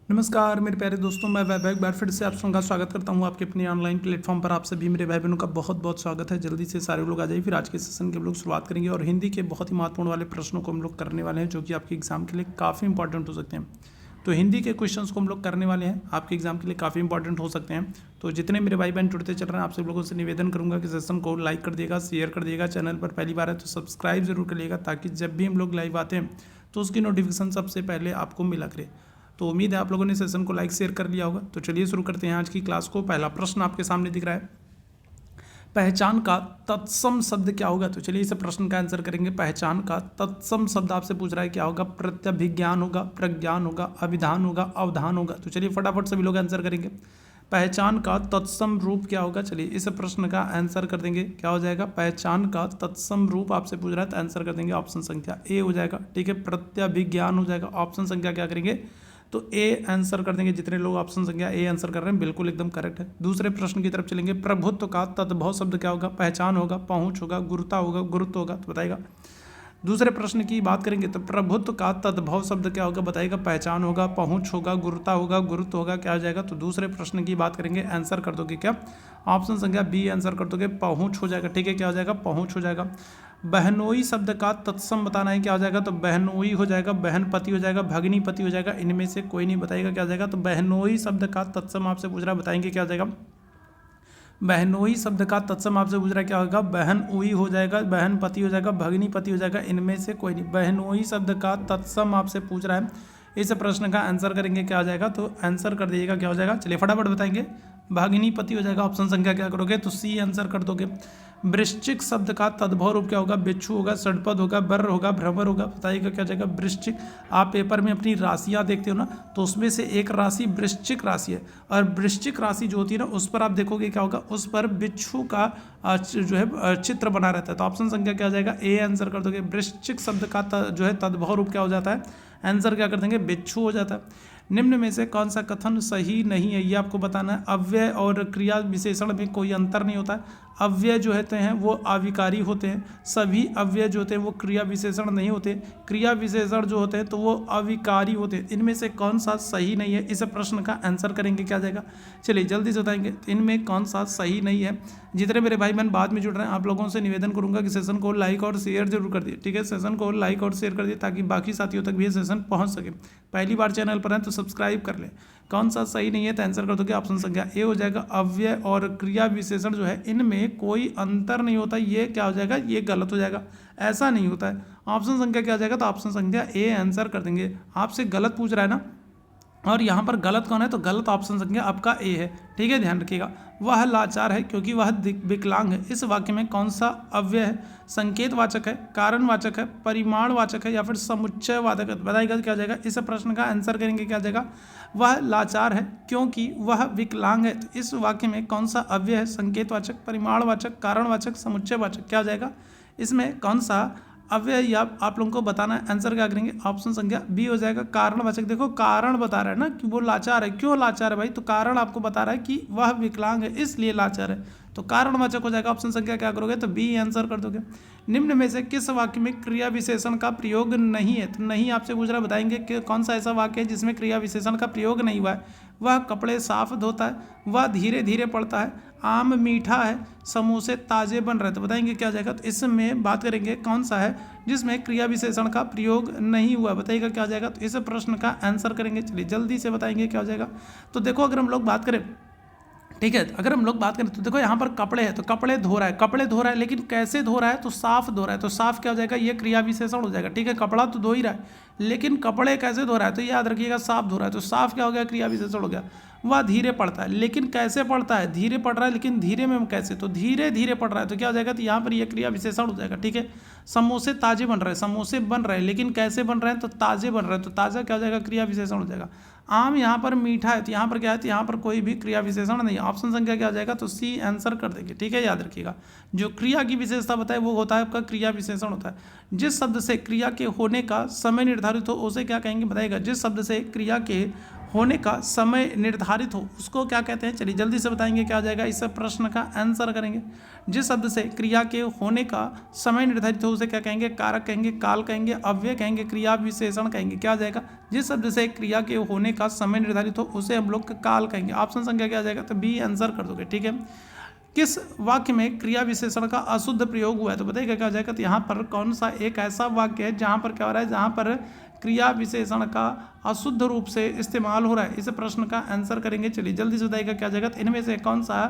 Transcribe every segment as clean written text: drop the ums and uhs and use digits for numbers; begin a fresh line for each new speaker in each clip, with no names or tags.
नमस्कार मेरे प्यारे दोस्तों, मैं वैभव एक बार फिर से आप सबका स्वागत करता हूं आपके अपने ऑनलाइन प्लेटफॉर्म पर। आप सभी मेरे भाई बहनों का बहुत बहुत स्वागत है। जल्दी से सारे लोग आ जाइए, फिर आज के सेशन के हम लोग शुरुआत करेंगे और हिंदी के बहुत ही महत्वपूर्ण वाले प्रश्नों को हम लोग करने वाले हैं, जो कि आपके एग्जाम के लिए काफ़ी इंपॉर्टेंट हो सकते हैं। तो हिंदी के क्वेश्चंस को हम लोग करने वाले हैं, आपके एग्जाम के लिए काफ़ी इंपॉर्टेंट हो सकते हैं। तो जितने मेरे भाई बहन जुड़ते चल रहे हैं, आप सब लोगों से निवेदन करूंगा कि सेशन को लाइक कर दिएगा, शेयर कर दिएगा। चैनल पर पहली बार है तो सब्सक्राइब जरूर करिएगा, ताकि जब भी हम लोग लाइव आते हैं तो उसकी नोटिफिकेशन सबसे पहले आपको मिला करे। तो उम्मीद है आप लोगों ने सेशन को लाइक शेयर कर लिया होगा। तो चलिए शुरू करते हैं आज की क्लास को। पहला प्रश्न आपके सामने दिख रहा है, पहचान का तत्सम शब्द क्या होगा। तो चलिए इस प्रश्न का आंसर करेंगे। पहचान का तत्सम शब्द आपसे पूछ रहा है क्या होगा। प्रत्यभिज्ञान होगा, प्रज्ञान होगा, अभिधान होगा, अवधान होगा। तो चलिए फटाफट सभी लोग आंसर करेंगे। पहचान का तत्सम रूप क्या होगा। चलिए इस प्रश्न का आंसर कर देंगे, क्या हो जाएगा। पहचान का तत्सम रूप आपसे पूछ रहा है तो आंसर कर देंगे ऑप्शन संख्या ए हो जाएगा। ठीक है, प्रत्यभिज्ञान हो जाएगा। ऑप्शन संख्या क्या करेंगे तो ए आंसर कर देंगे। जितने लोग ऑप्शन संख्या ए आंसर कर रहे हैं बिल्कुल एकदम करेक्ट है। दूसरे प्रश्न की तरफ चलेंगे। प्रभुत्व का तद्भव शब्द क्या होगा। पहचान होगा, पहुंच होगा, गुरुता होगा, गुरुत्व होगा। तो बताएगा। दूसरे प्रश्न की बात करेंगे तो प्रभुत्व का तद्भव शब्द क्या होगा। बताइएगा। पहचान होगा, पहुंच होगा, गुरुता होगा, गुरुत्व होगा। क्या हो जाएगा। तो दूसरे प्रश्न की बात करेंगे, आंसर कर दोगे क्या। ऑप्शन संख्या बी आंसर कर दोगे, पहुंच हो जाएगा। ठीक है, क्या हो जाएगा, पहुंच हो जाएगा। बहनोई शब्द का तत्सम बताना है, क्या हो जाएगा। तो बहनोई हो जाएगा, बहनपति हो जाएगा, भगिनीपति हो जाएगा। इनमें से कोई नहीं बताएगा, क्या हो जाएगा। तो बहनोई शब्द का तत्सम आपसे पूछ रहा है, बताएंगे क्या हो जाएगा। बहनोई शब्द का तत्सम आपसे पूछ रहा है, क्या होगा। बहन उई हो जाएगा, बहनपति हो जाएगा, भगिनीपति हो जाएगा। इनमें से कोई नहीं। बहनोई शब्द का तत्सम आपसे पूछ रहा है, इस प्रश्न का आंसर करेंगे, क्या हो जाएगा। तो आंसर कर दीजिएगा, क्या हो जाएगा। चलिए फटाफट बताएंगे। भगिनीपति हो जाएगा। ऑप्शन संख्या क्या करोगे तो सी आंसर कर दोगे। वृश्चिक शब्द का तद्भव रूप क्या होगा। बिच्छू होगा, षडपद होगा, बर्र होगा, भ्रमर होगा। बताइएगा क्या हो जाएगा। वृश्चिक। आप पेपर में अपनी राशियां देखते हो ना, तो उसमें से एक राशि वृश्चिक राशि है, और वृश्चिक राशि जो होती है ना, उस पर आप देखोगे क्या होगा, उस पर बिच्छू का जो है चित्र बना रहता है। तो ऑप्शन संख्या क्या हो जाएगा, ए आंसर कर दोगे। वृश्चिक शब्द का जो है तद्भव रूप क्या हो जाता है, आंसर क्या कर देंगे, बिच्छू हो जाता है। निम्न में से कौन सा कथन सही नहीं है, ये आपको बताना है। अव्यय और क्रिया विशेषण में कोई अंतर नहीं होता है। अव्यय जो होते हैं वो अविकारी होते हैं, सभी अव्यय जो होते हैं वो क्रिया विशेषण नहीं होते। क्रिया विशेषण जो होते हैं तो वो अविकारी होते हैं। इनमें से कौन सा सही नहीं है, इस प्रश्न का आंसर करेंगे, क्या जाएगा। चलिए जल्दी से बताएंगे इनमें कौन सा सही नहीं है। जितने मेरे भाई बहन बाद में जुड़ रहे हैं, आप लोगों से निवेदन करूंगा कि सेशन को लाइक और शेयर जरूर कर दिए। ठीक है, सेशन को लाइक और शेयर कर दिए, ताकि बाकी साथियों तक भी ये सेशन पहुंच सके। पहली बार चैनल पर हैं तो सब्सक्राइब कर लें। कौन सा सही नहीं है तो आंसर कर दोगे, ऑप्शन संख्या ए हो जाएगा। अव्यय और क्रिया विशेषण जो है इनमें कोई अंतर नहीं होता, ये क्या हो जाएगा, ये गलत हो जाएगा, ऐसा नहीं होता है। ऑप्शन संख्या क्या हो जाएगा, तो ऑप्शन संख्या ए आंसर कर देंगे। आपसे गलत पूछ रहा है ना, और यहाँ पर गलत कौन है, तो गलत ऑप्शन संख्या आपका ए है। ठीक है, ध्यान रखिएगा। वह लाचार है क्योंकि वह विकलांग है। इस वाक्य में कौन सा अव्यय है, संकेतवाचक है, कारणवाचक है, परिमाणवाचक है, या फिर समुच्चयवाचक है। बताइएगा क्या हो जाएगा। इस प्रश्न का आंसर करेंगे, क्या हो जाएगा। वह लाचार है क्योंकि वह विकलांग है। तो इस वाक्य में कौन सा अव्यय है, संकेतवाचक, परिमाणवाचक, कारणवाचक, समुच्चयवाचक। क्या हो जाएगा, इसमें कौन सा अव्यय या आप लोगों को बताना है। आंसर क्या करेंगे, ऑप्शन संख्या बी हो जाएगा, कारणवाचक। देखो कारण बता रहा है ना कि वो लाचार है। क्यों लाचार है भाई, तो कारण आपको बता रहा है कि वह विकलांग है इसलिए लाचार है, तो कारणवाचक हो जाएगा। ऑप्शन संख्या क्या करोगे, तो बी आंसर कर दोगे। निम्न में से किस वाक्य में क्रिया विशेषण का प्रयोग नहीं है, तो नहीं आपसे पूछ रहा, बताएंगे कि कौन सा ऐसा वाक्य है जिसमें क्रिया विशेषण का प्रयोग नहीं हुआ है। वह कपड़े साफ धोता है, वह धीरे धीरे पड़ता है, आम मीठा है, समोसे ताजे बन रहे। तो बताएंगे क्या हो जाएगा। तो इसमें बात करेंगे कौन सा है जिसमें क्रिया विशेषण का प्रयोग नहीं हुआ, बताइएगा क्या हो जाएगा। तो इस प्रश्न का आंसर करेंगे। चलिए जल्दी से बताएंगे क्या हो जाएगा। तो देखो अगर हम लोग बात करें, ठीक है, अगर हम लोग बात करें तो देखो यहाँ पर कपड़े हैं, तो कपड़े धो रहा है, कपड़े धो रहा है, लेकिन कैसे धो रहा है, तो साफ धो रहा है। तो साफ क्या हो जाएगा, ये क्रिया विशेषण हो जाएगा। ठीक है, कपड़ा तो धो ही रहा है, लेकिन कपड़े कैसे धो रहा है, तो याद रखिएगा साफ धो रहा है। तो साफ क्या हो गया, क्रिया विशेषण हो गया। वह धीरे पड़ता है, लेकिन कैसे पड़ता है, धीरे पड़ रहा है, लेकिन धीरे में कैसे, तो धीरे धीरे पड़ रहा है। तो क्या हो जाएगा, तो यहाँ पर यह क्रिया विशेषण हो जाएगा। ठीक है, समोसे ताजे बन रहे हैं, समोसे बन रहे हैं, लेकिन कैसे बन रहे हैं, तो ताजे बन रहे हैं। तो ताज़ा क्या हो जाएगा, क्रिया विशेषण हो जाएगा। आम यहाँ पर मीठा है, तो यहाँ पर क्या है, तो यहाँ पर कोई भी क्रिया विशेषण नहीं है। ऑप्शन संख्या क्या हो जाएगा, तो सी आंसर कर देंगे। ठीक है, याद रखिएगा। जो क्रिया की विशेषता बताए वो होता है आपका क्रिया विशेषण होता है। जिस शब्द से क्रिया के होने का समय निर्धारित हो उसे क्या कहेंगे, बताइएगा। जिस शब्द से क्रिया के होने का समय निर्धारित हो उसको क्या कहते हैं? चलिए जल्दी से बताएंगे क्या हो जाएगा, इस प्रश्न का आंसर करेंगे। जिस शब्द से क्रिया के होने का समय निर्धारित हो उसे क्या कहेंगे? कारक कहेंगे, काल कहेंगे, अव्यय कहेंगे, क्रिया विशेषण कहेंगे। क्या हो जाएगा? जिस शब्द से क्रिया के होने का समय निर्धारित हो उसे हम लोग काल कहेंगे। ऑप्शन संख्या क्या आ जाएगा? तो बी आंसर कर दोगे, ठीक है। किस वाक्य में क्रिया विशेषण का अशुद्ध प्रयोग हुआ है? तो बताइएगा क्या हो जाएगा? तो यहाँ पर कौन सा एक ऐसा वाक्य है जहाँ पर क्या हो रहा है, जहाँ पर क्रिया विशेषण का अशुद्ध रूप से इस्तेमाल हो रहा है? इस प्रश्न का आंसर करेंगे। चलिए जल्दी से बताइएगा क्या हो जाएगा? तो इनमें से कौन सा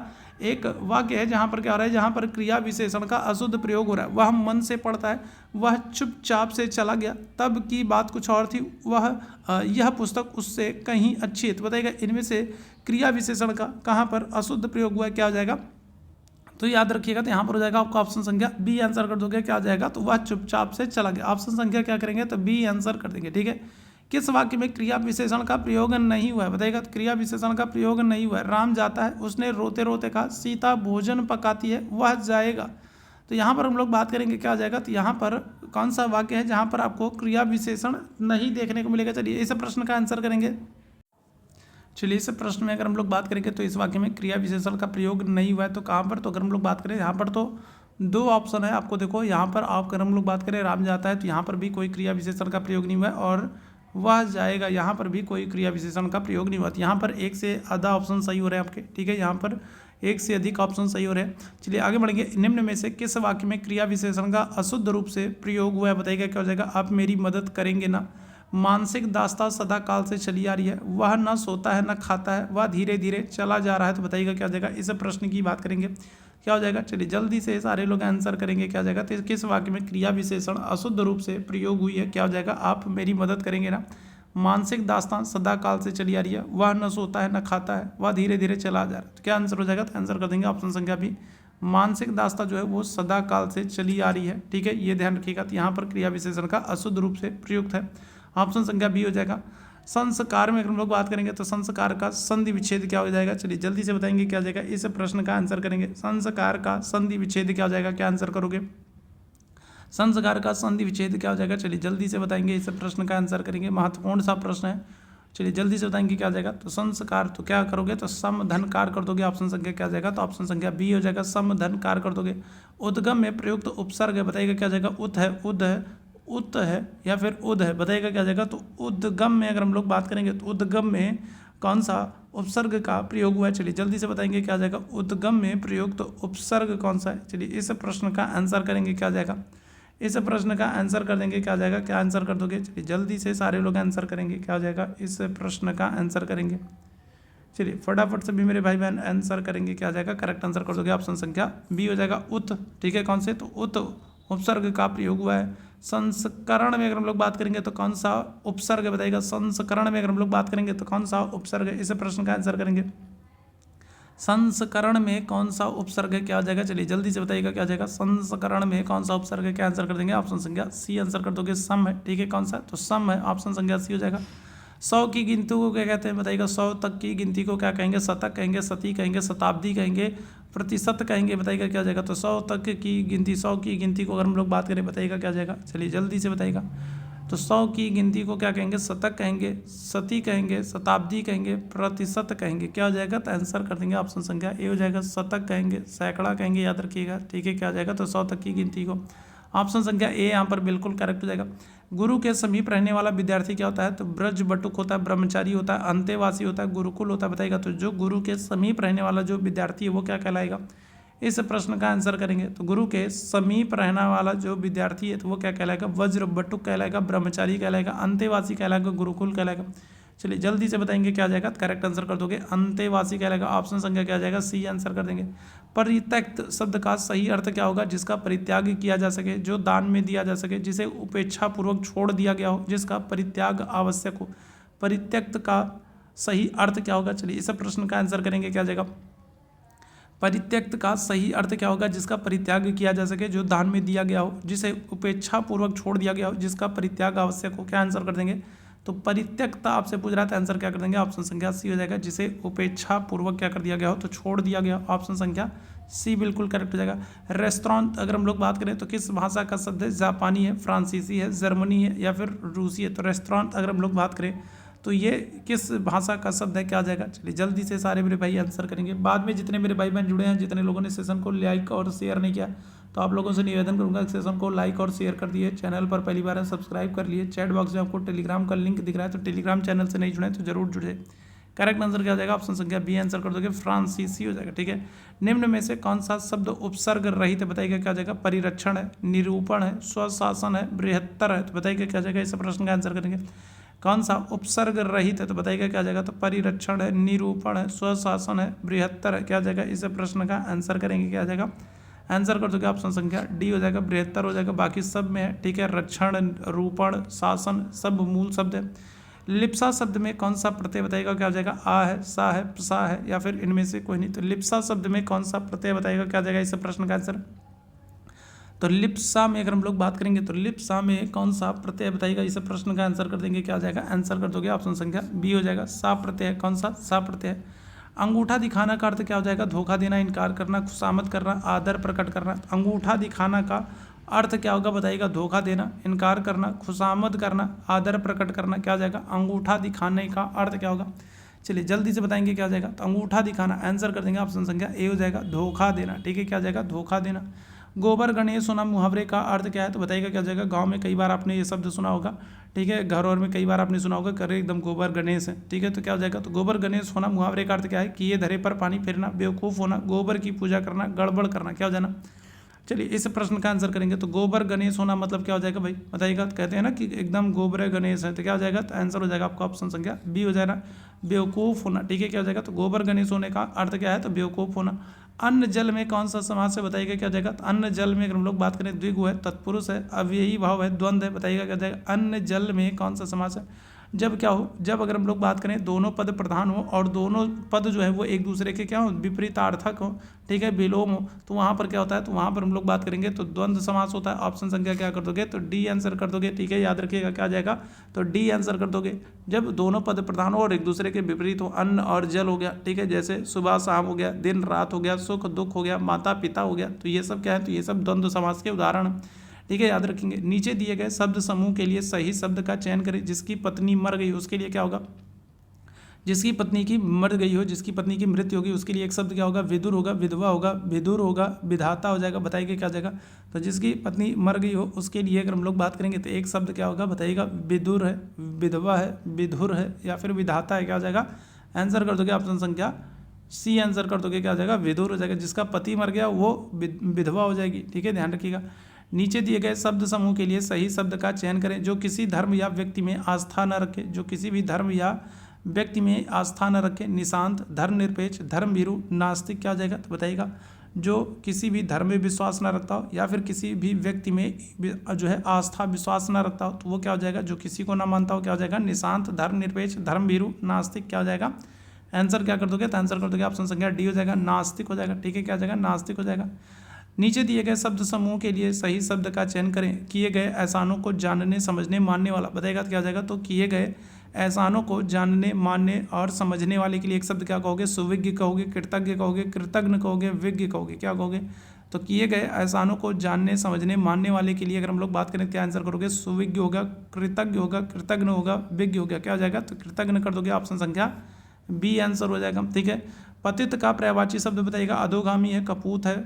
एक वाक्य है जहाँ पर क्या हो रहा है, जहाँ पर क्रिया विशेषण का अशुद्ध प्रयोग हो रहा है? वह मन से पढ़ता है, वह चुपचाप से चला गया, तब की बात कुछ और थी, वह यह पुस्तक उससे कहीं अच्छी है। तो बताइएगा इनमें से क्रिया विशेषण का कहाँ पर अशुद्ध प्रयोग हुआ है? क्या हो जाएगा? तो याद रखिएगा, तो यहाँ पर हो जाएगा आपका ऑप्शन संख्या बी आंसर कर दोगे। क्या आ जाएगा? तो वह चुपचाप से चला गया। ऑप्शन संख्या क्या करेंगे? तो बी आंसर कर देंगे, ठीक है। किस वाक्य में क्रिया विशेषण का प्रयोग नहीं हुआ है? बताइएगा। तो क्रिया विशेषण का प्रयोग नहीं हुआ है। राम जाता है, उसने रोते रोते कहा, सीता भोजन पकाती है, वह जाएगा। तो यहाँ पर हम लोग बात करेंगे क्या आ जाएगा? तो यहाँ पर कौन सा वाक्य है जहाँ पर आपको क्रिया विशेषण नहीं देखने को मिलेगा? चलिए इस प्रश्न का आंसर करेंगे। चलिए इस प्रश्न में अगर हम लोग बात करेंगे तो इस वाक्य में क्रिया विशेषण का प्रयोग नहीं हुआ है। तो कहाँ पर? तो अगर हम लोग बात करें यहाँ पर तो दो ऑप्शन है आपको। देखो यहाँ पर आप अगर हम लोग बात करें राम जाता है तो यहाँ पर भी कोई क्रिया विशेषण का प्रयोग नहीं हुआ है, और वह जाएगा यहाँ पर भी कोई क्रिया विशेषण का प्रयोग नहीं हुआ। तो यहाँ पर एक से आधा ऑप्शन सही हो रहे हैं आपके, ठीक है। यहाँ पर एक से अधिक ऑप्शन सही हो रहे हैं। चलिए आगे बढ़ेंगे। निम्न में से किस वाक्य में क्रिया विशेषण का अशुद्ध रूप से प्रयोग हुआ है? बताइएगा क्या हो जाएगा? आप मेरी मदद करेंगे ना। मानसिक दास्ता सदा काल से चली आ रही है, वह न सोता है न खाता है, वह धीरे धीरे चला जा रहा है। तो बताइएगा क्या हो जाएगा? इस प्रश्न की बात करेंगे, क्या हो जाएगा? चलिए जल्दी से सारे लोग आंसर करेंगे। क्या हो जाएगा? तो किस वाक्य में क्रिया विशेषण अशुद्ध रूप से प्रयोग हुई है? क्या हो जाएगा? आप मेरी मदद करेंगे ना। मानसिक दास्तान सदा काल से चली आ रही है, वह न सोता है न खाता है, वह धीरे धीरे चला जा रहा है। तो क्या आंसर हो जाएगा? तो आंसर कर देंगे ऑप्शन संख्या बी। मानसिक दास्ता जो है वो सदा काल से चली आ रही है, ठीक है, ये ध्यान रखिएगा। तो यहाँ पर क्रिया विशेषण का अशुद्ध रूप से प्रयुक्त है। ऑप्शन संख्या बी हो जाएगा। संस्कार में अगर हम लोग बात करेंगे तो संस्कार का संधि विच्छेद क्या हो जाएगा? चलिए जल्दी से बताएंगे क्या हो जाएगा? इस प्रश्न का आंसर करेंगे। संस्कार का संधि विच्छेद क्या हो जाएगा? क्या आंसर करोगे? संस्कार का संधि विच्छेद क्या हो जाएगा? चलिए जल्दी से बताएंगे, इस प्रश्न का आंसर करेंगे। महत्वपूर्ण सा प्रश्न है, चलिए जल्दी से बताएंगे क्या हो जाएगा? तो संस्कार तो क्या करोगे? तो सम धन कार कर दोगे। ऑप्शन संख्या क्या हो जाएगा? तो ऑप्शन संख्या बी हो जाएगा, सम धन कार कर दोगे। उद्गम में प्रयुक्त उपसर्ग है, बताइएगा क्या हो जाएगा? उत है, उद है, उत है या फिर उद है, बताइएगा क्या हो जाएगा? तो उद्गम में अगर हम लोग बात करेंगे तो उद्गम में कौन सा उपसर्ग का प्रयोग हुआ है? चलिए जल्दी से बताएंगे क्या हो जाएगा? उद्गम में प्रयुक्त उपसर्ग कौन सा है? चलिए इस प्रश्न का आंसर करेंगे, क्या हो जाएगा? इस प्रश्न का आंसर कर देंगे, क्या आ जाएगा? क्या आंसर कर दोगे? चलिए जल्दी से सारे लोग आंसर करेंगे, क्या हो जाएगा? इस प्रश्न का आंसर करेंगे। चलिए फटाफट से भी मेरे भाई बहन आंसर करेंगे, क्या आ जाएगा? करेक्ट आंसर कर दोगे। ऑप्शन संख्या बी हो जाएगा, उत, ठीक है। कौन से? तो उत उपसर्ग का प्रयोग हुआ है। संस्करण में अगर हम लोग बात करेंगे तो कौन सा उपसर्ग बताइएगा? संस्करण में अगर हम लोग बात करेंगे तो कौन सा उपसर्ग है? इस प्रश्न का आंसर करेंगे। संस्करण में कौन सा उपसर्ग है? क्या हो जाएगा? चलिए जल्दी से बताइएगा क्या हो जाएगा? संस्करण में कौन सा उपसर्ग है? क्या आंसर कर देंगे? ऑप्शन संख्या सी आंसर कर दोगे, सम है, ठीक है। कौन सा? तो सम है, ऑप्शन संख्या सी हो जाएगा। 100 की गिनती को क्या कहते हैं? बताइएगा। 100 तक की गिनती को क्या कहेंगे? शतक कहेंगे, सती कहेंगे, शताब्दी कहेंगे, प्रतिशत कहेंगे, बताइएगा क्या हो जाएगा? तो 100 तक की गिनती, 100 की गिनती को अगर हम लोग बात करें, बताइएगा क्या हो जाएगा? चलिए जल्दी से बताइएगा। तो 100 की गिनती को क्या कहेंगे? शतक कहेंगे, सती कहेंगे, शताब्दी कहेंगे, प्रतिशत कहेंगे। क्या हो जाएगा? तो आंसर कर देंगे ऑप्शन संख्या ए हो जाएगा, शतक कहेंगे, सैकड़ा कहेंगे, याद रखिएगा, ठीक है। क्या हो जाएगा? तो 100 तक की गिनती को ऑप्शन संख्या ए यहाँ पर बिल्कुल करेक्ट हो जाएगा। गुरु के समीप रहने वाला विद्यार्थी क्या होता है? तो ब्रज बटुक होता है, ब्रह्मचारी होता है, अंतेवासी होता है, गुरुकुल होता है, बताइएगा। तो जो गुरु के समीप रहने वाला जो विद्यार्थी है वो क्या कहलाएगा? इस प्रश्न का आंसर करेंगे। तो गुरु के समीप रहने वाला जो विद्यार्थी है तो वो क्या कहलाएगा? वज्र बटुक कहलाएगा, ब्रह्मचारी कहलाएगा, अंतेवासी कहलाएगा, गुरुकुल कहलाएगा। चलिए जल्दी से बताएंगे क्या आ जाएगा? करेक्ट आंसर कर दोगे, अंतेवासी कहलाएगा। ऑप्शन संख्या क्या आ जाएगा? सी आंसर कर देंगे। परित्यक्त शब्द का सही अर्थ क्या होगा? जिसका परित्याग किया जा सके, जो दान में दिया जा सके, जिसे उपेक्षा पूर्वक छोड़ दिया गया हो, जिसका परित्याग आवश्यक हो। परित्यक्त का सही अर्थ क्या होगा? चलिए इस प्रश्न का आंसर करेंगे, क्या आ जाएगा? परित्यक्त का सही अर्थ क्या होगा? जिसका परित्याग किया जा सके, जो दान में दिया गया हो, जिसे उपेक्षा पूर्वक छोड़ दिया गया हो, जिसका परित्याग आवश्यक हो। क्या आंसर कर देंगे? तो परित्यक्ता आपसे पूछ रहा था, आंसर क्या कर देंगे? ऑप्शन संख्या सी हो जाएगा, जिसे उपेक्षा पूर्वक क्या कर दिया गया हो, तो छोड़ दिया गया। ऑप्शन संख्या सी बिल्कुल करेक्ट हो जाएगा। रेस्टोरेंट अगर हम लोग बात करें तो किस भाषा का शब्द है? जापानी है, फ्रांसीसी है, जर्मनी है या फिर रूसी है? तो रेस्टोरेंट अगर हम लोग बात करें तो ये किस भाषा का शब्द है, क्या आ जाएगा। चलिए जल्दी से सारे मेरे भाई आंसर करेंगे। बाद में जितने मेरे भाई बहन जुड़े हैं, जितने लोगों ने सेशन को लाइक और शेयर नहीं किया, तो आप लोगों से निवेदन करूंगा कि सेशन को लाइक और शेयर कर दिए, चैनल पर पहली बार है सब्सक्राइब कर लिए। चैट बॉक्स में आपको टेलीग्राम का लिंक दिख रहा है, तो टेलीग्राम चैनल से नहीं जुड़े तो जरूर जुड़े। करेक्ट आंसर क्या हो जाएगा, ऑप्शन संख्या बी आंसर कर दोगे, फ्रांसीसी हो जाएगा। ठीक है, निम्न में से कौन सा शब्द उपसर्ग रहित है, बताइएगा क्या हो जाएगा। परिरक्षण है, निरूपण है, स्वशासन है, बृहत्तर है, तो बताइएगा क्या हो जाएगा। इस प्रश्न का आंसर करेंगे। कौन सा उपसर्ग रहित है, तो बताइएगा क्या हो जाएगा। तो परिरक्षण है, निरूपण है, स्वशासन है, बृहत्तर है, क्या हो जाएगा। इस प्रश्न का आंसर करेंगे, क्या हो जाएगा। आंसर कर दोगे ऑप्शन संख्या डी हो जाएगा, बृहत्तर हो जाएगा। बाकी सब में है। ठीक है, रक्षण, रूपण, शासन सब मूल शब्द है। लिप्सा शब्द में कौन सा प्रत्यय बताइएगा, क्या हो जाएगा। आ है, सा है, प्रसा है, या फिर इनमें से कोई नहीं। तो लिप्सा शब्द में कौन सा प्रत्यय बताइएगा, क्या हो जाएगा। इस प्रश्न का आंसर। तो लिप्सा में अगर हम लोग बात करेंगे तो लिप्सा में कौन सा प्रत्यय बताइएगा। इस प्रश्न का आंसर कर देंगे, क्या हो जाएगा। आंसर कर दोगे ऑप्शन संख्या बी हो जाएगा, सा प्रत्यय। कौन सा, सा प्रत्यय। अंगूठा दिखाना का अर्थ क्या हो जाएगा। धोखा देना, इनकार करना, खुशामद करना, आदर प्रकट करना। अंगूठा दिखाना का अर्थ क्या होगा बताइएगा। धोखा देना, इनकार करना, खुशामद करना, आदर प्रकट करना, क्या हो जाएगा। अंगूठा दिखाने का अर्थ क्या होगा। चलिए जल्दी से बताएंगे क्या हो जाएगा। तो अंगूठा दिखाना आंसर कर देंगे, ऑप्शन संख्या ए हो जाएगा, धोखा देना। ठीक है, क्या हो जाएगा, धोखा देना। गोबर गणेश होना मुहावरे का अर्थ क्या है, तो बताइएगा क्या हो जाएगा। गांव में कई बार आपने ये शब्द सुना होगा। ठीक है, घर और में कई बार आपने सुना होगा, करे एकदम गोबर गणेश है। ठीक है, तो क्या हो जाएगा। तो गोबर गणेश होना मुहावरे का अर्थ क्या है, किए धरे पर पानी फेरना, बेवकूफ़ होना, गोबर की पूजा करना, गड़बड़ करना, क्या हो जाना। चलिए इस प्रश्न का आंसर करेंगे। तो गोबर गणेश होना मतलब क्या हो जाएगा भाई, बताइएगा। तो कहते हैं ना कि एकदम गोबर गणेश है, तो क्या हो जाएगा। तो आंसर हो जाएगा आपका ऑप्शन संख्या बी हो जाएगा, बेवकूफ़ होना। ठीक है, क्या हो जाएगा। तो गोबर गणेश होने का अर्थ क्या है, तो बेवकूफ़ होना। अन्न जल में कौन सा समास है, बताइएगा क्या हो जाएगा। तो अन्न जल में अगर हम लोग बात करें, द्विगु है, तत्पुरुष है, अव्ययी भाव है, द्वंद्व है, बताइएगा क्या हो जाएगा। अन्न जल में कौन सा समास है। जब क्या हो, जब अगर हम लोग बात करें दोनों पद प्रधान हो और दोनों पद जो है वो एक दूसरे के क्या हो, विपरीतार्थक हो। ठीक है, विलोम हो, तो वहाँ पर क्या होता है, तो वहाँ पर हम लोग बात करेंगे तो द्वंद्व समास होता है। ऑप्शन संख्या क्या कर दोगे, तो डी आंसर कर दोगे। ठीक है, याद रखिएगा क्या आ जाएगा, तो डी आंसर कर दोगे। जब दोनों पद प्रधान हो और एक दूसरे के विपरीत हो। अन्न और जल हो गया। ठीक है, जैसे सुबह शाम हो गया, दिन रात हो गया, सुख दुख हो गया, माता पिता हो गया, तो ये सब क्या है, तो ये सब द्वंद्व समास के उदाहरण। ठीक है, याद रखेंगे। नीचे दिए गए शब्द समूह के लिए सही शब्द का चयन करें। जिसकी पत्नी मर गई उसके लिए क्या होगा, जिसकी पत्नी की मर गई हो, जिसकी पत्नी की मृत्यु होगी उसके लिए एक शब्द क्या होगा, विदुर होगा, विधवा होगा, विदुर होगा, विधाता हो जाएगा। बताइए क्या हो जाएगा। तो जिसकी पत्नी मर गई हो उसके लिए अगर हम लोग बात करेंगे तो एक शब्द क्या होगा, बताइएगा। विदुर है, विधवा है, विधुर है, या फिर विधाता है, क्या हो जाएगा। आंसर कर दोगे ऑप्शन संख्या सी आंसर कर दोगे, क्या हो जाएगा, विदुर हो जाएगा। जिसका पति मर गया वो विधवा हो जाएगी। ठीक है, ध्यान रखिएगा। नीचे दिए गए शब्द समूह के लिए सही शब्द का चयन करें। जो किसी धर्म या व्यक्ति में आस्था न रखे, जो किसी भी धर्म या व्यक्ति में आस्था न रखे। निशांत, धर्मनिरपेक्ष, धर्मभीरु, नास्तिक, क्या हो जाएगा, तो बताइएगा। जो किसी भी धर्म में विश्वास न रखता हो या फिर किसी भी व्यक्ति में जो है आस्था विश्वास न रखता हो, तो वो क्या हो जाएगा, जो किसी को ना मानता हो, क्या हो जाएगा। निशांत, धर्मनिरपेक्ष, धर्मभीरु, नास्तिक, क्या हो जाएगा। आंसर क्या कर दोगे, तो आंसर कर दोगे ऑप्शन संख्या डी हो जाएगा, नास्तिक हो जाएगा। ठीक है, क्या हो जाएगा, नास्तिक हो जाएगा। नीचे दिए गए शब्द समूह के लिए सही शब्द का चयन करें। किए गए एहसानों को जानने, समझने, मानने वाला, बताइएगा तो क्या हो जाएगा। तो किए गए एहसानों को जानने, मानने और समझने वाले के लिए एक शब्द क्या कहोगे, सुविज्ञ कहोगे, कृतज्ञ कहोगे, कृतज्ञ कहोगे, विज्ञ कहोगे, क्या कहोगे। तो किए गए एहसानों को जानने, समझने, मानने वाले के लिए अगर हम लोग बात करें क्या आंसर करोगे, सुविज्ञ होगा, कृतज्ञ होगा, कृतज्ञ होगा, विज्ञ होगा, क्या हो जाएगा। तो कृतज्ञ कर दोगे, ऑप्शन संख्या बी आंसर हो जाएगा। ठीक है, पतित का पर्यायवाची शब्द बताइएगा। अधोगामी है, कपूत है,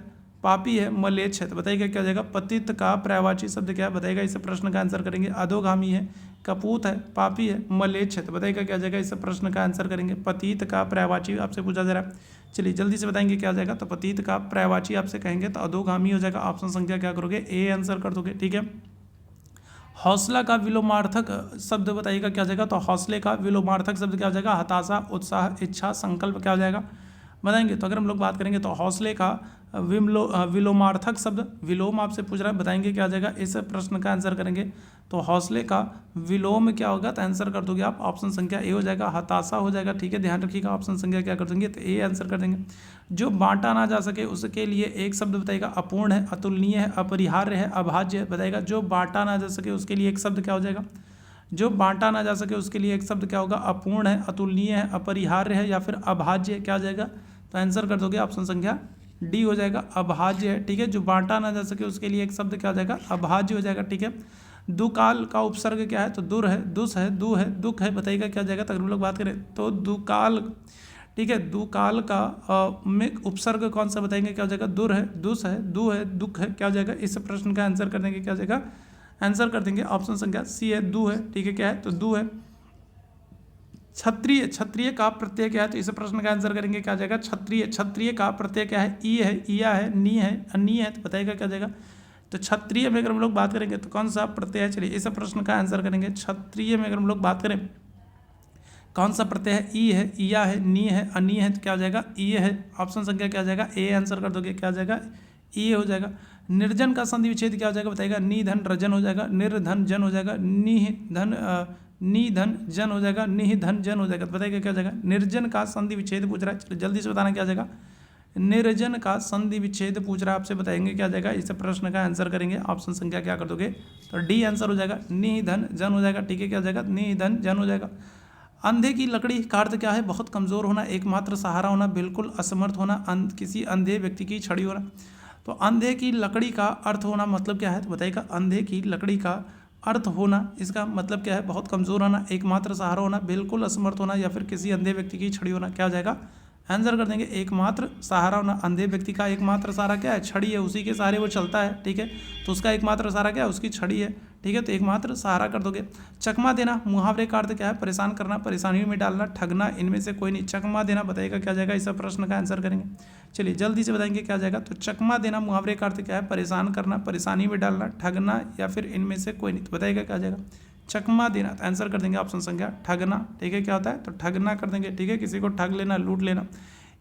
पापी है, मलेच्छ है, तो बताइएगा क्या हो जाएगा। पतित का पर्यायवाची शब्द क्या है, बताइएगा। इस प्रश्न का आंसर करेंगे। अधोगामी है, कपूत है, पापी है, मलेच्छ है, तो बताइएगा क्या हो जाएगा। इस प्रश्न का आंसर करेंगे। पतित का पर्यायवाची आपसे पूछा जा रहा है। चलिए जल्दी से बताएंगे क्या हो जाएगा। तो पतित का पर्यायवाची आपसे कहेंगे तो अधोगामी हो जाएगा। ऑप्शन संख्या क्या करोगे, ए आंसर कर दोगे। ठीक है, हौसला का विलोमार्थक शब्द बताइएगा क्या हो जाएगा। तो हौसले का विलोमार्थक शब्द क्या हो जाएगा, हताशा, उत्साह, इच्छा, संकल्प, क्या हो जाएगा बताएंगे। तो अगर हम लोग बात करेंगे तो हौसले का विलोमार्थक शब्द, विलोम आपसे पूछ रहा है, बताएंगे क्या हो जाएगा। इस प्रश्न का आंसर करेंगे तो हौसले का विलोम क्या होगा, तो आंसर कर दोगे आप ऑप्शन संख्या ए हो जाएगा, हताशा हो जाएगा। ठीक है, ध्यान रखिएगा। ऑप्शन संख्या क्या कर देंगे, तो ए आंसर कर देंगे। जो बांटा ना जा सके उसके लिए एक शब्द बताइएगा। अपूर्ण है, अतुलनीय है, अपरिहार्य है, अभाज्य है, बताइएगा। जो बांटा ना जा सके उसके लिए एक शब्द क्या हो जाएगा। जो बांटा ना जा सके उसके लिए एक शब्द क्या होगा, अपूर्ण है, अतुलनीय है, अपरिहार्य है, या फिर अभाज्य है, क्या हो जाएगा। तो आंसर कर दोगे ऑप्शन संख्या डी हो जाएगा, अभाज्य है। ठीक है, जो बांटा ना जा सके उसके लिए एक शब्द क्या हो जाएगा, अभाज्य हो जाएगा। ठीक है, दुकाल का उपसर्ग क्या है? तो दुर है, दुस है, दु है, दुख है, बताइएगा क्या जाएगा? तो अगर हम लोग बात करें तो दुकाल, ठीक है, दुकाल का में उपसर्ग कौन सा बताएंगे? क्या हो जाएगा? दुर है, दुस है, दु है, दुख है, क्या हो जाएगा? इस प्रश्न का आंसर कर देंगे, क्या हो जाएगा? आंसर कर देंगे ऑप्शन संख्या सी है, दु है, ठीक है, क्या है? तो दु है। क्षत्रिय, क्षत्रिय का प्रत्यय क्या है? तो इस प्रश्न का आंसर करेंगे, क्या जाएगा? क्षत्रिय, क्षत्रिय का प्रत्यय क्या है? ई है, इया है, नी है, अनी है, तो बताइएगा क्या जाएगा? तो क्षत्रिय में अगर हम लोग बात करेंगे तो कौन सा प्रत्यय है? चलिए इस प्रश्न का आंसर करेंगे। क्षत्रिय में अगर हम लोग बात करें कौन सा प्रत्यय है? ई है, इया है, नी है, अनी है, तो क्या हो जाएगा? ई है। ऑप्शन संख्या क्या जाएगा? ए आंसर कर दोगे, क्या हो जाएगा? ई हो जाएगा। निर्जन का संधि विच्छेद क्या हो जाएगा? बताइएगा। नि धन रजन हो जाएगा, निर्धन जन हो जाएगा, नी धन जन हो जाएगा, निह धन जन हो जाएगा, तो बताइएगा क्या हो जाएगा? निर्जन का संधि विच्छेद पूछ रहा है, चलिए जल्दी से बताना क्या हो जाएगा? निर्जन का संधि विच्छेद पूछ रहा है आपसे, बताएंगे क्या जाएगा? इस प्रश्न का आंसर करेंगे। ऑप्शन संख्या क्या कर दोगे? तो डी आंसर हो जाएगा। निह धन जन हो जाएगा, ठीक है, क्या हो जाएगा? निह धन जन हो जाएगा। अंधे की लकड़ी का अर्थ क्या है? बहुत कमज़ोर होना, एकमात्र सहारा होना, बिल्कुल असमर्थ होना, किसी अंधे व्यक्ति की छड़ी होना। तो अंधे की लकड़ी का अर्थ होना मतलब क्या है? तो बताइएगा। अंधे की लकड़ी का अर्थ होना, इसका मतलब क्या है? बहुत कमज़ोर होना, एकमात्र सहारा होना, बिल्कुल असमर्थ होना, या फिर किसी अंधे व्यक्ति की छड़ी होना, क्या हो जाएगा? आंसर कर देंगे एकमात्र सहारा होना। अंधे व्यक्ति का एकमात्र सहारा क्या है? छड़ी है, उसी के सहारे वो चलता है, ठीक है, तो उसका एकमात्र सहारा क्या है? उसकी छड़ी है, ठीक है, तो एकमात्र सहारा कर दोगे। चकमा देना, मुहावरे का अर्थ क्या है? परेशान करना, परेशानी में डालना, ठगना, इनमें से कोई नहीं। चकमा देना, बताइएगा क्या जाएगा? इस प्रश्न का आंसर करेंगे। चलिए जल्दी से बताएंगे क्या जाएगा? तो चकमा देना मुहावरे का अर्थ क्या है? परेशान करना, परेशानी में डालना, ठगना, या फिर इनमें से कोई नहीं, तो बताइएगा क्या जाएगा? चकमा देना, तो आंसर कर देंगे ऑप्शन संख्या ठगना, ठीक है, क्या होता है? तो ठगना कर देंगे, ठीक है, किसी को ठग लेना, लूट लेना।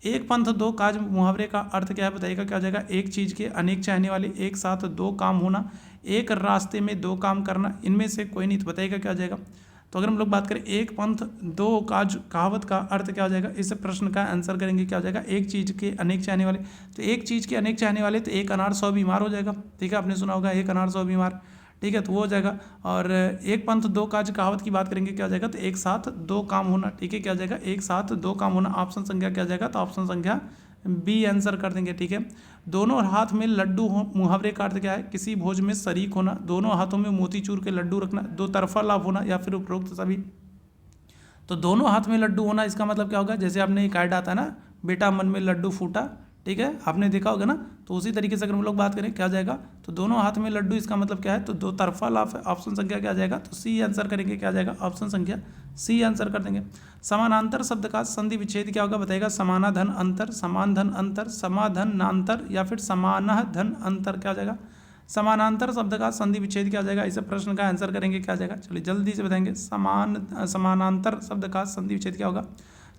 एक पंथ दो काज मुहावरे का अर्थ क्या है? बताइएगा क्या हो जाएगा? एक चीज़ के अनेक चाहने वाले, एक साथ दो काम होना, एक रास्ते में दो काम करना, इनमें से कोई नहीं, तो बताइएगा क्या हो जाएगा? तो अगर हम लोग बात करें एक पंथ दो काज कहावत का अर्थ क्या हो जाएगा? इस प्रश्न का आंसर करेंगे, क्या हो जाएगा? एक चीज़ के अनेक चाहने वाले, तो एक चीज़ के अनेक चाहने वाले, तो एक अनार 100 बीमार हो जाएगा, ठीक है, आपने सुना होगा एक अनार 100 बीमार, ठीक है, तो वो हो जाएगा। और एक पंथ दो काज कहावत की बात करेंगे, क्या हो जाएगा? तो एक साथ दो काम होना, ठीक है, क्या हो जाएगा? एक साथ दो काम होना। ऑप्शन संख्या क्या जाएगा? तो ऑप्शन संख्या बी आंसर कर देंगे, ठीक है। दोनों हाथ में लड्डू हो, मुहावरे का अर्थ क्या है? किसी भोज में शरीक होना, दोनों हाथों में मोतीचूर के लड्डू रखना, दो तरफा लाभ होना, या फिर उपरोक्त सभी। तो दोनों हाथ में लड्डू होना, इसका मतलब क्या होगा? जैसे आपने एक ऐड आता है ना, बेटा मन में लड्डू फूटा, ठीक है, आपने देखा होगा ना, तो उसी तरीके से अगर हम लोग बात करें क्या जाएगा? तो दोनों हाथ में लड्डू, इसका मतलब क्या है? तो दो तरफा लाभ है। ऑप्शन संख्या क्या जाएगा? तो सी आंसर करेंगे, क्या जाएगा? ऑप्शन संख्या सी आंसर कर देंगे। समानांतर शब्द का संधि विच्छेद क्या होगा? बताएगा। समानाधन अंतर, समान धन अंतर, समाधन नांतर, या फिर समानः धन अंतर, क्या जाएगा? समानांतर शब्द का संधि विच्छेद क्या जाएगा? इस प्रश्न का आंसर करेंगे, क्या जाएगा? चलिए जल्दी से बताएंगे। समानांतर शब्द का संधि विच्छेद क्या होगा?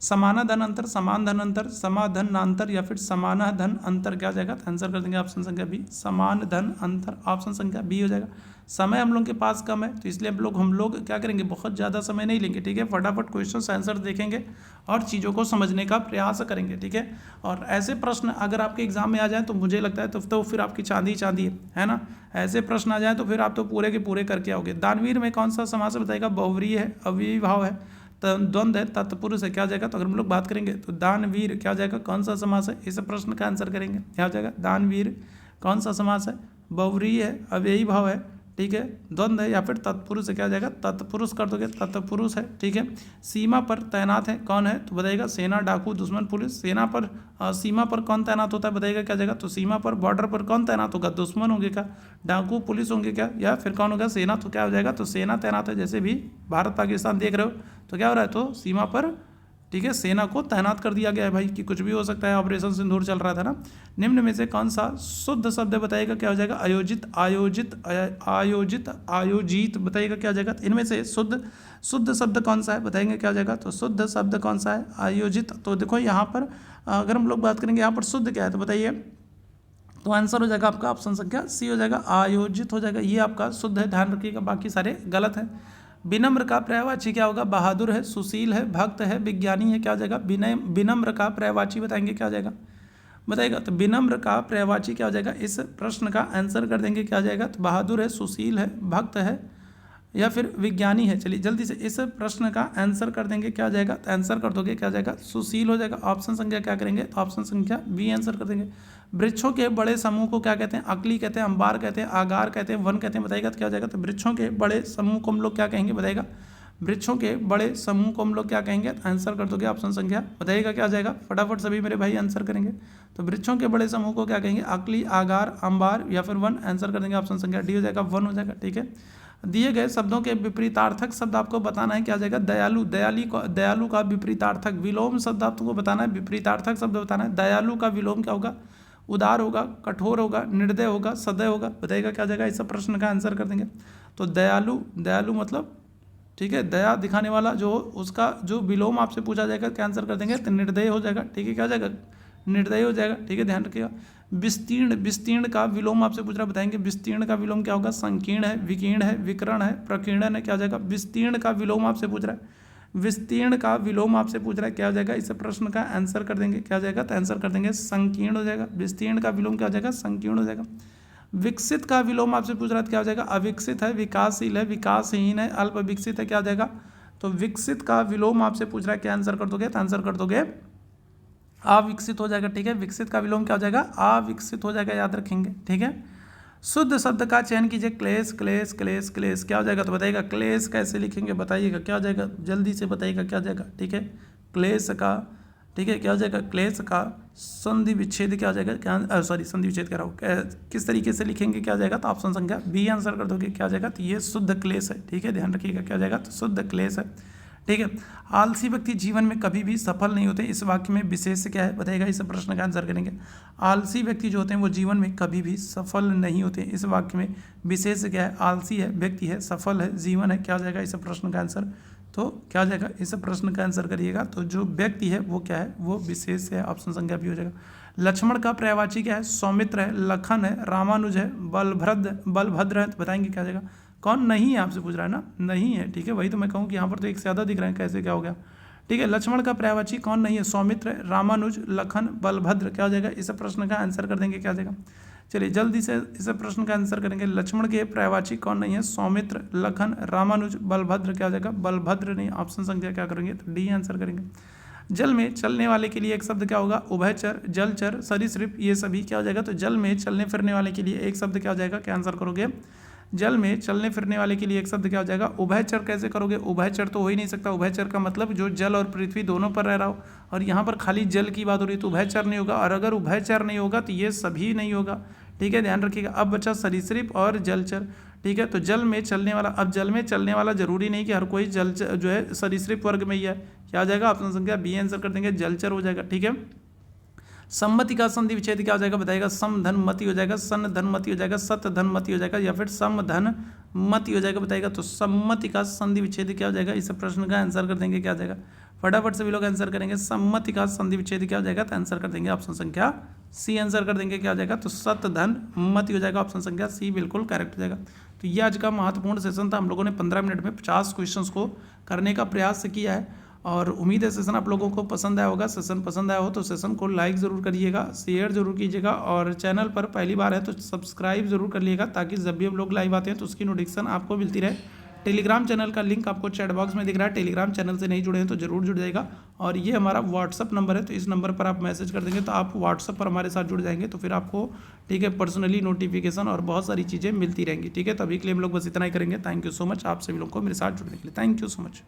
समाना धन अंतर, समान धन अंतर, समाधन नांतर, या फिर समाना धन अंतर, क्या जाएगा? तो आंसर कर देंगे ऑप्शन संख्या बी, समान धन अंतर। ऑप्शन संख्या बी हो जाएगा। समय हम लोग के पास कम है, तो इसलिए हम लोग क्या करेंगे? बहुत ज़्यादा समय नहीं लेंगे, ठीक है, फटाफट क्वेश्चन आंसर देखेंगे और चीज़ों को समझने का प्रयास करेंगे, ठीक है। और ऐसे प्रश्न अगर आपके एग्जाम में आ जाए तो मुझे लगता है तो फिर आपकी चांदी चांदी है ना। ऐसे प्रश्न आ जाए तो फिर आप तो पूरे के पूरे करके आओगे। दानवीर में कौन सा समास बताएगा? बहुव्रीहि है, अव्ययीभाव है, द्वंद्व है, तत्पुरुष है, क्या जाएगा? तो अगर हम लोग बात करेंगे तो दानवीर क्या जाएगा? कौन सा समास है? इस प्रश्न का आंसर करेंगे, क्या हो जाएगा? दानवीर कौन सा समास है? बहुव्रीहि है, अव्ययी भाव है, ठीक है, द्वंद्व है, या फिर तत्पुरुष है, क्या जाएगा? तत्पुरुष कर दोगे, तत्पुरुष है, ठीक है। सीमा पर तैनात है, कौन है? तो बताइएगा सेना, डाकू, दुश्मन, पुलिस। सेना पर सीमा पर कौन तैनात होता है? बताइएगा क्या जाएगा? तो सीमा पर, बॉर्डर पर कौन तैनात होगा? दुश्मन होंगे क्या? डाकू, पुलिस होंगे क्या? या फिर कौन होगा? सेना। तो क्या हो जाएगा? तो सेना तैनात है। जैसे भी भारत पाकिस्तान देख रहे हो तो क्या हो रहा है? तो सीमा पर, ठीक है, सेना को तैनात कर दिया गया है भाई, कि कुछ भी हो सकता है। ऑपरेशन सिंदूर चल रहा था ना। निम्न में से कौन सा शुद्ध शब्द बताइएगा? क्या हो जाएगा? आयोजित, आयोजित, आयोजित, आयोजित, बताइएगा क्या हो जाएगा? इनमें से शुद्ध शब्द कौन सा है? बताएंगे क्या हो जाएगा? तो शुद्ध शब्द कौन सा है? आयोजित। तो देखो यहाँ पर अगर हम लोग बात करेंगे यहाँ पर शुद्ध क्या है, तो बताइए। तो आंसर हो जाएगा आपका ऑप्शन संख्या सी हो जाएगा, आयोजित हो जाएगा। ये आपका शुद्ध है, ध्यान रखिएगा, बाकी सारे गलत है। विनम्र का पर्यायवाची क्या होगा? बहादुर है, सुशील है, भक्त है, विज्ञानी है, क्या हो जाएगा? विनम्र का पर्यायवाची बताएंगे, क्या हो जाएगा? बताइएगा। तो विनम्र का पर्यायवाची क्या हो जाएगा? इस प्रश्न का आंसर कर देंगे, क्या हो जाएगा? तो बहादुर है, सुशील है, भक्त है, या फिर विज्ञानी है। चलिए जल्दी से इस प्रश्न का आंसर कर देंगे, क्या हो जाएगा? तो आंसर कर दोगे, क्या हो जाएगा? सुशील हो जाएगा। ऑप्शन संख्या क्या करेंगे? तो ऑप्शन संख्या बी आंसर कर देंगे। वृक्षों के बड़े समूह को क्या कहते हैं? अकली कहते हैं, अंबार कहते हैं, आगार कहते हैं, वन कहते हैं, बताइएगा तो क्या हो जाएगा? तो वृक्षों के बड़े समूह को हम लोग क्या कहेंगे? बताइएगा वृक्षों के बड़े समूह को हम लोग क्या कहेंगे? आंसर कर दोगे ऑप्शन संख्या, बताइएगा क्या हो जाएगा? फटाफट सभी मेरे भाई आंसर करेंगे। तो वृक्षों के बड़े समूह को क्या कहेंगे? अकली, आगार, अंबार या फिर वन। आंसर कर देंगे ऑप्शन संख्या डी हो जाएगा, वन हो जाएगा। ठीक है, दिए गए शब्दों के विपरीतार्थक शब्द आपको बताना है, क्या हो जाएगा? दयालु, दयालु का विपरीतार्थक। विलोम शब्द आपको बताना है, विपरीतार्थक शब्द बताना है। दयालु का विलोम क्या होगा? उदार होगा, कठोर होगा, निर्दय होगा, सदय होगा, बताइएगा क्या हो जाएगा? इस प्रश्न का आंसर कर देंगे। तो दयालु, दयालु मतलब ठीक है दया दिखाने वाला, जो उसका जो विलोम आपसे पूछा जाएगा क्या आंसर कर देंगे? तो निर्दय हो जाएगा। ठीक है, क्या हो जाएगा? निर्दय हो जाएगा। ठीक है, ध्यान रखिएगा। विस्तीर्ण, विस्तीर्ण का विलोम आपसे पूछ रहा है, बताएंगे विस्तीर्ण का विलोम क्या होगा? संकीर्ण है, विकीर्ण है, विकर्ण है, प्रकीर्णन है, क्या हो जाएगा? विस्तीर्ण का विलोम आपसे पूछ रहा है, विस्तीर्ण का विलोम आपसे पूछ रहा है, क्या हो जाएगा? इस प्रश्न का आंसर कर देंगे, क्या हो जाएगा? तो आंसर कर देंगे संकीर्ण हो जाएगा। विस्तीर्ण का विलोम क्या हो जाएगा? संकीर्ण हो जाएगा। विकसित का विलोम आपसे पूछ रहा है, क्या हो जाएगा? अविकसित है, विकासशील है, विकासहीन है, अल्प विकसित है, क्या हो जाएगा? तो विकसित का विलोम आपसे पूछ रहा है, क्या आंसर कर दोगे? तो आंसर कर दोगे अविकसित हो जाएगा। ठीक है, विकसित का विलोम क्या हो जाएगा? अविकसित हो जाएगा, याद रखेंगे। ठीक है, शुद्ध शब्द का चयन कीजिए। क्लेश, क्लेश, क्लेश, क्लेश, क्या हो जाएगा? तो बताइएगा क्लेश कैसे लिखेंगे, बताइएगा क्या हो जाएगा? जल्दी से बताइएगा क्या हो जाएगा? ठीक है, क्लेश का, ठीक है, क्या हो जाएगा? क्लेश का संधि विच्छेद क्या हो जाएगा? क्या सॉरी संधि विच्छेद कह रहा हूँ, किस तरीके से लिखेंगे, क्या हो जाएगा? तो ऑप्शन संख्या बी आंसर कर दोगे, क्या हो जाएगा? तो ये शुद्ध क्लेश है। ठीक है, ध्यान रखिएगा, क्या हो जाएगा? तो शुद्ध क्लेश है। ठीक है, आलसी व्यक्ति जीवन में कभी भी सफल नहीं होते, इस वाक्य में विशेष क्या है? बताइएगा, इस प्रश्न का आंसर करेंगे। आलसी व्यक्ति जो होते हैं वो जीवन में कभी भी सफल नहीं होते, इस वाक्य में विशेष क्या है? आलसी है, व्यक्ति है, सफल है, जीवन है, क्या हो जाएगा इस प्रश्न का आंसर? तो क्या हो जाएगा? इस प्रश्न का आंसर करिएगा। तो जो व्यक्ति है वो क्या है? वो विशेष है, ऑप्शन संख्या भी हो जाएगा। लक्ष्मण का पर्यायवाची क्या है? सौमित्र है, लखन है, रामानुज है, बलभद्र है, तो बताएंगे क्या हो जाएगा? कौन नहीं है आपसे पूछ रहा है ना? नहीं है। ठीक है, वही तो मैं कहूँ कि यहाँ पर तो एक से ज़्यादा दिख रहे हैं, कैसे क्या हो गया? ठीक है, लक्ष्मण का पर्यायवाची कौन नहीं है? सौमित्र, रामानुज, लखन, बलभद्र, क्या हो जाएगा? इस प्रश्न का आंसर कर देंगे, क्या हो जाएगा? चलिए जल्दी से इस प्रश्न का आंसर करेंगे। लक्ष्मण के पर्यायवाची कौन नहीं है? सौमित्र, लखन, रामानुज, बलभद्र, क्या हो जाएगा? बलभद्र नहीं। ऑप्शन संख्या क्या करेंगे? तो डी आंसर करेंगे। जल में चलने वाले के लिए एक शब्द क्या होगा? उभयचर, जलचर, सरीसृप, ये सभी क्या हो जाएगा? तो जल में चलने फिरने वाले के लिए एक शब्द क्या हो जाएगा? क्या आंसर करोगे? जल में चलने फिरने वाले के लिए एक शब्द क्या हो जाएगा? उभयचर कैसे करोगे? उभयचर तो हो ही नहीं सकता। उभयचर का मतलब जो जल और पृथ्वी दोनों पर रह रहा हो, और यहाँ पर खाली जल की बात हो रही है, तो उभयचर नहीं होगा। और अगर उभयचर नहीं होगा तो ये सभी नहीं होगा। ठीक है, ध्यान रखिएगा। अब बचा सरीसृप और जलचर। ठीक है, तो जल में चलने वाला, अब जल में चलने वाला जरूरी नहीं कि हर कोई जल जो है सरीसृप वर्ग में ही है। क्या हो जाएगा? ऑप्शन संख्या बी आंसर कर देंगे, जलचर हो जाएगा। ठीक है, सम्मति का संधि विच्छेद क्या हो जाएगा? बताइएगा। सम धन मति हो जाएगा, सन धन मति हो जाएगा, सत धन मति हो जाएगा, या फिर सम धन मति हो जाएगा, बताइएगा। तो सम्मति का संधि विच्छेद क्या हो जाएगा? इस प्रश्न का आंसर कर देंगे, क्या हो जाएगा? फटाफट से भी लोग आंसर करेंगे। सम्मति का संधि विच्छेद क्या हो जाएगा? तो आंसर कर देंगे ऑप्शन संख्या सी आंसर कर देंगे, क्या हो जाएगा? तो सत धन मति हो जाएगा, ऑप्शन संख्या सी बिल्कुल करेक्ट हो जाएगा। तो ये आज का महत्वपूर्ण सेशन था। हम लोगों ने 15 मिनट में 50 क्वेश्चंस को करने का प्रयास किया है, और उम्मीद है सेशन आप लोगों को पसंद आया होगा। सेशन पसंद आया हो तो सेशन को लाइक ज़रूर करिएगा, शेयर ज़रूर कीजिएगा, और चैनल पर पहली बार है तो सब्सक्राइब ज़रूर कर लीजिएगा, ताकि जब भी हम लोग लाइव आते हैं तो उसकी नोटिफिकेशन आपको मिलती रहे। टेलीग्राम चैनल का लिंक आपको चैट बॉक्स में दिख रहा है। टेलीग्राम चैनल से नहीं जुड़े हैं तो जरूर जुड़ जाएगा। और ये हमारा व्हाट्सअप नंबर है, तो इस नंबर पर आप मैसेज कर देंगे तो आप व्हाट्सअप पर हमारे साथ जुड़ जाएंगे, तो फिर आपको ठीक है पर्सनली नोटिफिकेशन और बहुत सारी चीज़ें मिलती रहेंगी। ठीक है, तो अभी के लिए हम लोग बस इतना ही करेंगे। थैंक यू सो मच आप सभी लोग को मेरे साथ जुड़ने के लिए। Thank you so much.